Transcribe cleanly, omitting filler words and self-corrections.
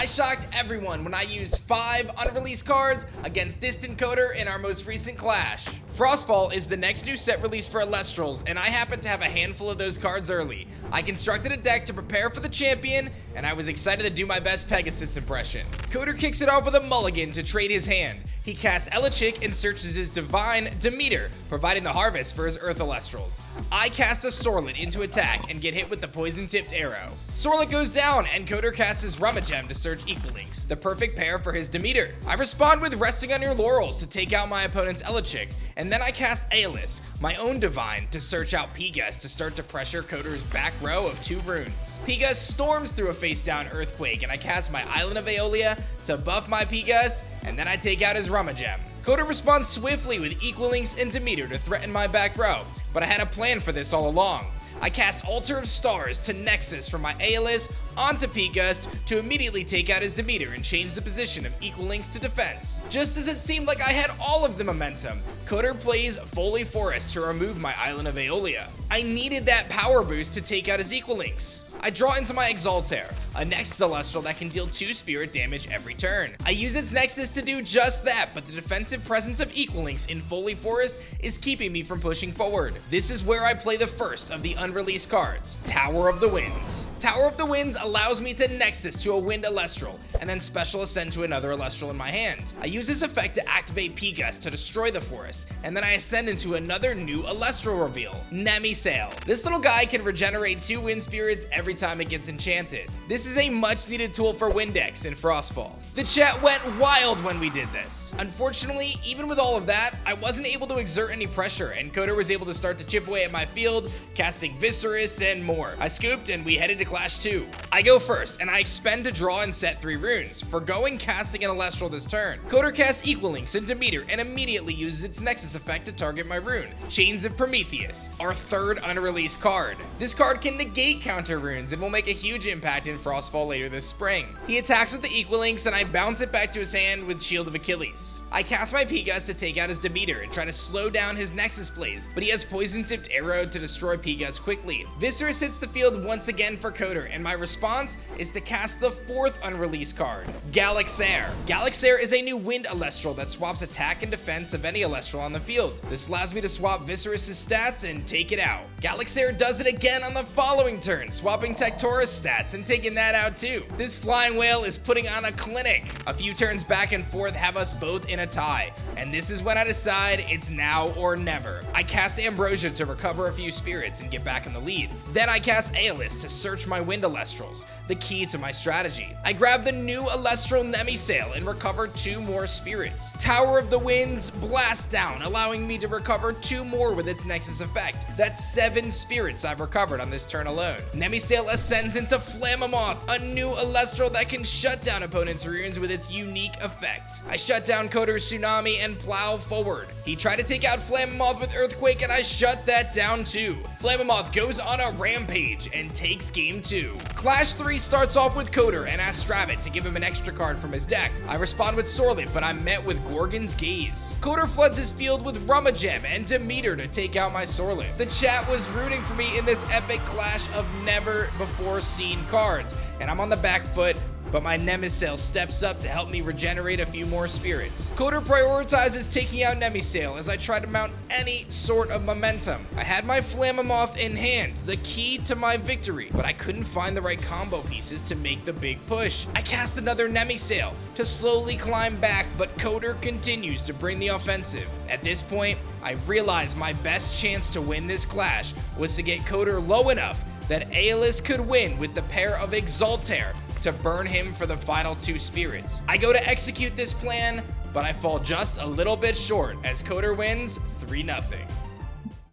I shocked everyone when I used 5 unreleased cards against DistantCoder in our most recent clash. Frostfall is the next new set release for Elestrals, and I happen to have a handful of those cards early. I constructed a deck to prepare for the champion, and I was excited to do my best Pegasus impression. Coder kicks it off with a mulligan to trade his hand. He casts Elechick and searches his Divine Demeter, providing the harvest for his Earth Elestrals. I cast a Sorlet into attack and get hit with the poison-tipped arrow. Sorlet goes down, and Coder casts his Rummagem to search Equalinks, the perfect pair for his Demeter. I respond with Resting on Your Laurels to take out my opponent's Elechick, and then I cast Aeolus, my own Divine, to search out Pegasus to start to pressure Coder's back row of 2 runes. Pegasus storms through a face-down Earthquake, and I cast my Island of Aeolia to buff my Pegasus, and then I take out his Rummagem. Coder responds swiftly with Equalinks and Demeter to threaten my back row, but I had a plan for this all along. I cast Altar of Stars to Nexus from my Aeolus onto Pegasus to immediately take out his Demeter and change the position of Equalinks to defense. Just as it seemed like I had all of the momentum, Coder plays Foley Forest to remove my Island of Aeolia. I needed that power boost to take out his Equalinks. I draw into my Exaltair, a Nexus Celestial that can deal 2 spirit damage every turn. I use its Nexus to do just that, but the defensive presence of Equalinks in Foley Forest is keeping me from pushing forward. This is where I play the first of the unreleased cards, Tower of the Winds. Tower of the Winds allows me to Nexus to a Wind Elestral, and then Special Ascend to another Elestral in my hand. I use this effect to activate Pegasus to destroy the forest, and then I ascend into another new Elestral reveal, Nemisail. This little guy can regenerate 2 wind spirits every time it gets enchanted. This is a much needed tool for wind decks in Frostfall. The chat went wild when we did this. Unfortunately, even with all of that, I wasn't able to exert any pressure, and Coder was able to start to chip away at my field, casting Viscerus and more. I scooped and we headed to Clash 2. I go first, and I expend to draw and set 3 runes, forgoing casting an Elestral this turn. Coder casts Equalinks and Demeter and immediately uses its Nexus effect to target my rune, Chains of Prometheus, our 3rd unreleased card. This card can negate counter runes and will make a huge impact in Frostfall later this spring. He attacks with the Equalinks and I bounce it back to his hand with Shield of Achilles. I cast my Pegasus to take out his Demeter and try to slow down his Nexus plays, but he has Poison-tipped Arrow to destroy Pegasus quickly. Viscerus hits the field once again for Coder, and my response is to cast the 4th unreleased card, Galaxair. Galaxair is a new Wind Elestral that swaps attack and defense of any Elestral on the field. This allows me to swap Viscerus' stats and take it out. Galaxair does it again on the following turn, swapping Tectora's stats and taking that out too. This flying whale is putting on a clinic. A few turns back and forth have us both in a tie, and this is when I decide it's now or never. I cast Ambrosia to recover a few spirits and get back in the lead. Then I cast Aeolus to search my Wind Elestrals, the key to my strategy. I grab the new Elestral Nemisail and recover 2 more spirits. Tower of the Winds Blast Down, allowing me to recover 2 more with its Nexus effect. That's 7 spirits I've recovered on this turn alone. Nemisail ascends into Flammamoth, a new Elestral that can shut down opponents' runes with its unique effect. I shut down Coder's Tsunami and plow forward. He tried to take out Flammamoth with Earthquake and I shut that down too. Flammamoth goes on a rampage and takes game 2. Clash 3 starts off with Coder and asks Stravit to give him an extra card from his deck. I respond with Sorlet, but I'm met with Gorgon's Gaze. Coder floods his field with Rummagem and Demeter to take out my Sorlet. The chat was rooting for me in this epic clash of never before seen cards, and I'm on the back foot, but my Nemisail steps up to help me regenerate a few more spirits. Coder prioritizes taking out Nemisail as I try to mount any sort of momentum. I had my Flammamoth in hand, the key to my victory, but I couldn't find the right combo pieces to make the big push. I cast another Nemisail to slowly climb back, but Coder continues to bring the offensive. At this point, I realized my best chance to win this clash was to get Coder low enough that Aeolus could win with the pair of Exaltair to burn him for the final 2 spirits. I go to execute this plan, but I fall just a little bit short as Coder wins 3-0.